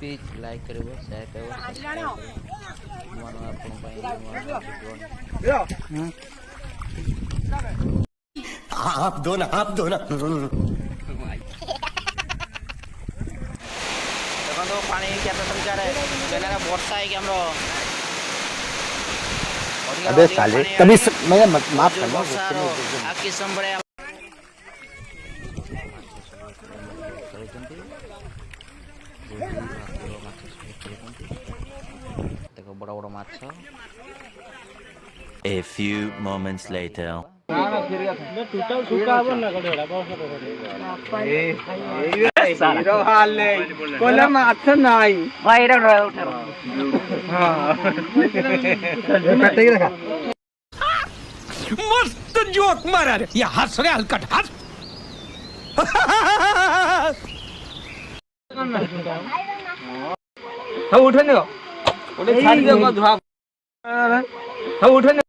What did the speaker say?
Please like करिवो share करिवो मन आपन पई आप दो ना देखो तो पानी कैपेसिटी करे बेला वर्षा है कि हमरो अबे साले कभी मैं माफ करना आपकी संबड़े देखो बड़ा बड़ा माछ A few moments later. Total सुका बन ना कडेड़ा बहुत हीरो हाल ले कोला माछ नाही भाईरा उठा हां कटे रखा मस्त जोक मारा रे या हंस रे हलकट हंस सब उठने दो उठे छाड़ दो धुआ सब उठने